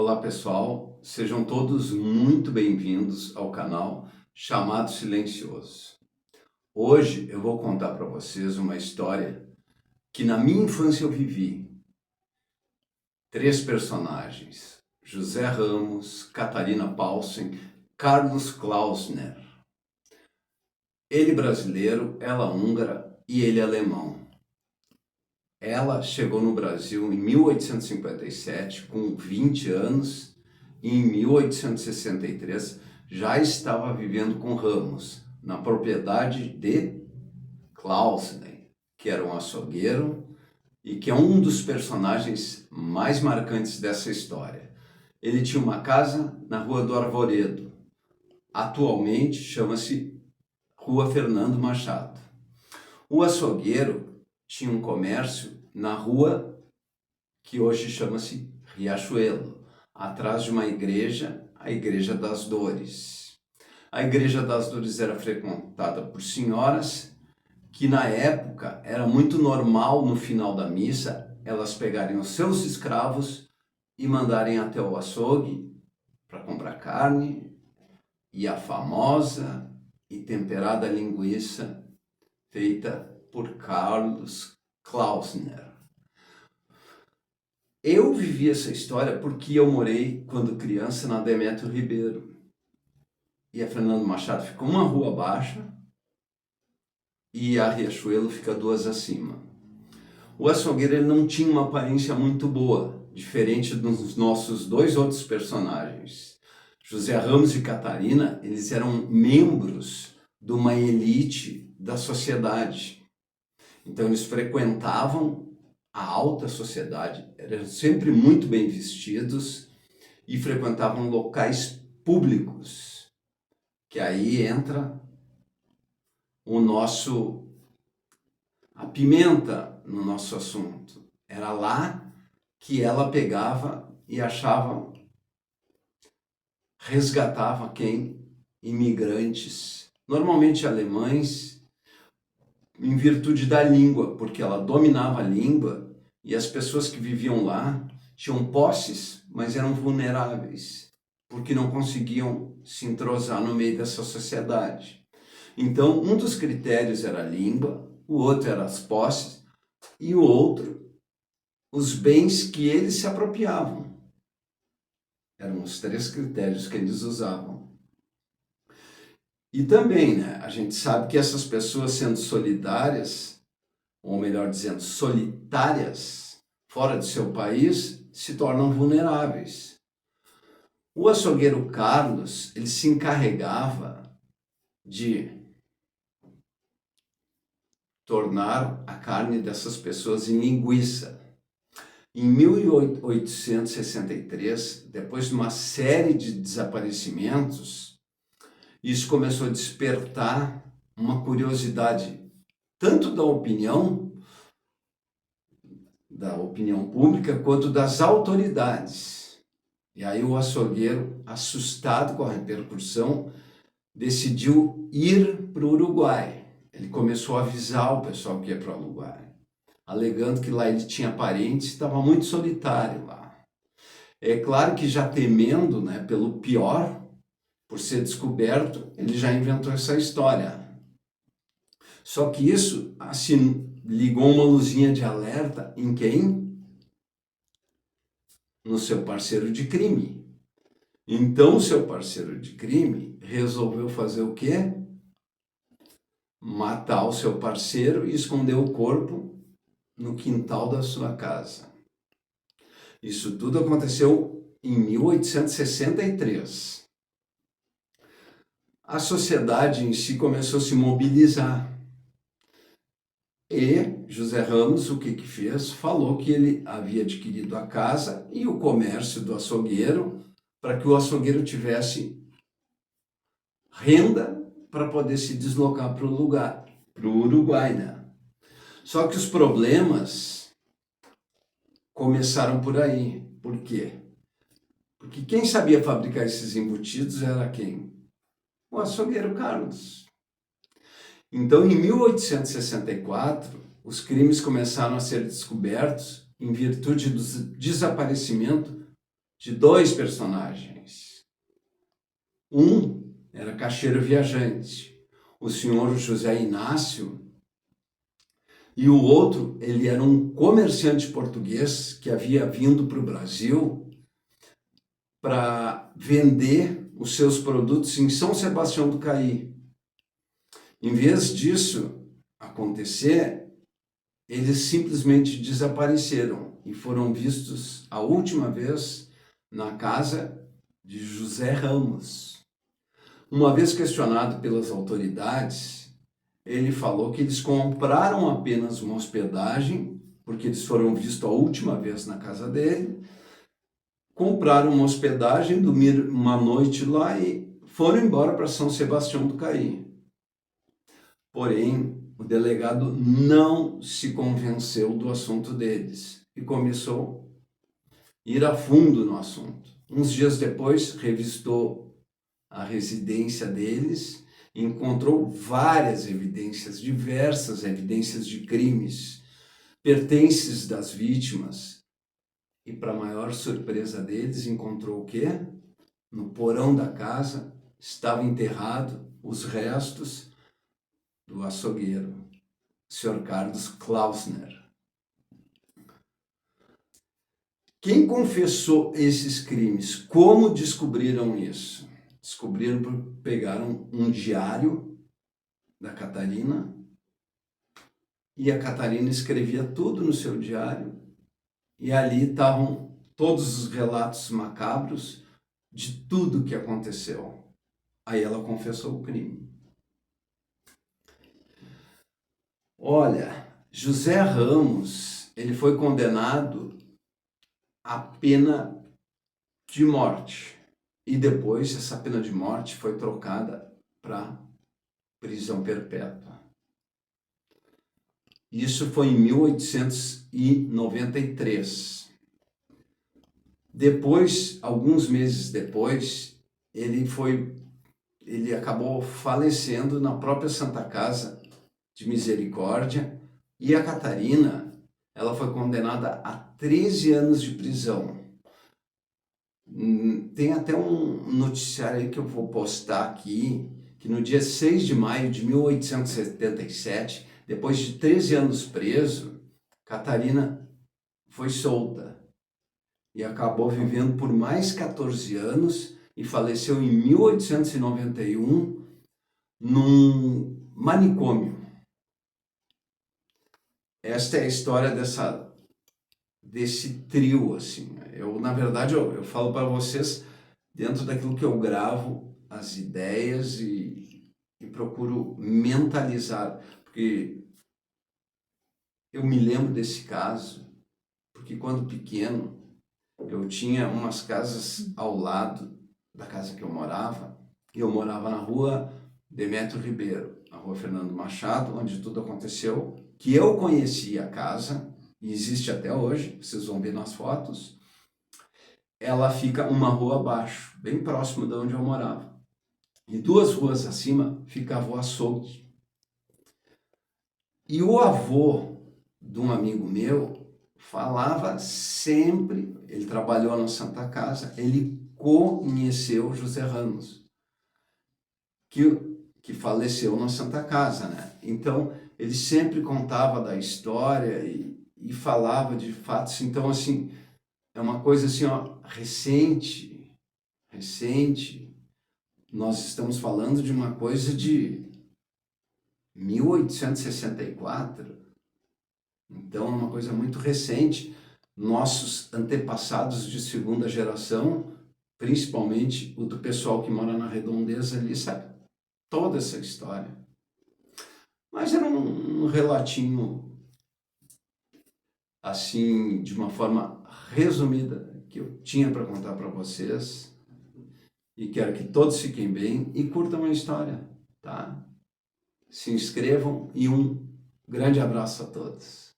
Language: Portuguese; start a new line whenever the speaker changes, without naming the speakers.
Olá pessoal, sejam todos muito bem-vindos ao canal Chamado Silencioso. Hoje eu vou contar para vocês uma história que na minha infância eu vivi. Três personagens, José Ramos, Catarina Paulsen, Carlos Klausner. Ele brasileiro, ela húngara e ele alemão. Ela chegou no Brasil em 1857 com 20 anos e em 1863 já estava vivendo com Ramos na propriedade de Klausner, que era um açougueiro e que é um dos personagens mais marcantes dessa história. Ele tinha uma casa na Rua do Arvoredo, atualmente chama-se Rua Fernando Machado. O açougueiro tinha um comércio na rua que hoje chama-se Riachuelo, atrás de uma igreja, a Igreja das Dores. A Igreja das Dores era frequentada por senhoras que na época era muito normal no final da missa elas pegarem os seus escravos e mandarem até o açougue para comprar carne e a famosa e temperada linguiça feita por Carlos Klausner. Eu vivi essa história porque eu morei, quando criança, na Demétrio Ribeiro. E a Fernando Machado fica uma rua abaixo e a Riachuelo fica duas acima. O açougueiro ele não tinha uma aparência muito boa, diferente dos nossos dois outros personagens. José Ramos e Catarina, eles eram membros de uma elite da sociedade. Então eles frequentavam a alta sociedade, eram sempre muito bem vestidos e frequentavam locais públicos, que aí entra a pimenta no nosso assunto. Era lá que ela pegava e resgatava quem? Imigrantes, normalmente alemães, em virtude da língua, porque ela dominava a língua e as pessoas que viviam lá tinham posses, mas eram vulneráveis, porque não conseguiam se entrosar no meio dessa sociedade. Então, um dos critérios era a língua, o outro era as posses e o outro, os bens que eles se apropriavam. Eram os três critérios que eles usavam. E também, né, a gente sabe que essas pessoas sendo solidárias, ou melhor dizendo, solitárias, fora do seu país, se tornam vulneráveis. O açougueiro Carlos, ele se encarregava de tornar a carne dessas pessoas em linguiça. Em 1863, depois de uma série de desaparecimentos, isso começou a despertar uma curiosidade tanto da opinião pública quanto das autoridades. E aí o açougueiro, assustado com a repercussão, decidiu ir para o Uruguai. Ele começou a avisar o pessoal que ia para o Uruguai, alegando que lá ele tinha parentes e estava muito solitário lá. É claro que já temendo, né, pelo pior, por ser descoberto, ele já inventou essa história. Só que isso, assim, ligou uma luzinha de alerta em quem? No seu parceiro de crime. Então, o seu parceiro de crime resolveu fazer o quê? Matar o seu parceiro e esconder o corpo no quintal da sua casa. Isso tudo aconteceu em 1863. A sociedade em si começou a se mobilizar. E José Ramos, o que fez? Falou que ele havia adquirido a casa e o comércio do açougueiro para que o açougueiro tivesse renda para poder se deslocar para o Uruguai, né? Só que os problemas começaram por aí. Por quê? Porque quem sabia fabricar esses embutidos era quem? O açougueiro Carlos. Então, em 1864, os crimes começaram a ser descobertos em virtude do desaparecimento de dois personagens. Um era caixeiro viajante, o senhor José Inácio, e o outro, ele era um comerciante português que havia vindo para o Brasil para vender os seus produtos em São Sebastião do Caí. Em vez disso acontecer, eles simplesmente desapareceram e foram vistos a última vez na casa de José Ramos. Uma vez questionado pelas autoridades, ele falou que eles compraram apenas uma hospedagem, porque eles foram vistos a última vez na casa dele, compraram uma hospedagem, dormiram uma noite lá e foram embora para São Sebastião do Caí. Porém, o delegado não se convenceu do assunto deles e começou a ir a fundo no assunto. Uns dias depois, revistou a residência deles e encontrou várias evidências, diversas evidências de crimes, pertences das vítimas. E, para maior surpresa deles, encontrou o quê? No porão da casa estava enterrado os restos do açougueiro, Sr. Carlos Klausner. Quem confessou esses crimes? Como descobriram isso? Descobriram porque pegaram um diário da Catarina e a Catarina escrevia tudo no seu diário e ali estavam todos os relatos macabros de tudo que aconteceu. Aí ela confessou o crime. Olha, José Ramos, ele foi condenado à pena de morte. E depois essa pena de morte foi trocada para prisão perpétua. Isso foi em 1893. Depois, alguns meses depois, ele acabou falecendo na própria Santa Casa de Misericórdia, e a Catarina, ela foi condenada a 13 anos de prisão. Tem até um noticiário aí que eu vou postar aqui, que no dia 6 de maio de 1877, depois de 13 anos preso, Catarina foi solta e acabou vivendo por mais 14 anos e faleceu em 1891 num manicômio. Esta é a história desse trio, assim. Na verdade, eu falo para vocês dentro daquilo que eu gravo as ideias e procuro mentalizar, porque eu me lembro desse caso, porque quando pequeno eu tinha umas casas ao lado da casa que eu morava, e eu morava na rua Demétrio Ribeiro, na rua Fernando Machado, onde tudo aconteceu, que eu conhecia a casa, e existe até hoje, vocês vão ver nas fotos. Ela fica uma rua abaixo, bem próximo de onde eu morava. E 2 ruas acima ficava o açougue. E o avô de um amigo meu falava sempre, ele trabalhou na Santa Casa, ele conheceu José Ramos, que faleceu na Santa Casa, né? Então, ele sempre contava da história e falava de fatos. Então, assim, é uma coisa assim, ó, recente. Nós estamos falando de uma coisa de 1864. Então, é uma coisa muito recente. Nossos antepassados de segunda geração, principalmente o do pessoal que mora na Redondeza ali, sabe toda essa história. Mas era um relatinho, assim, de uma forma resumida, que eu tinha para contar para vocês. E quero que todos fiquem bem e curtam a história, tá? Se inscrevam e um grande abraço a todos.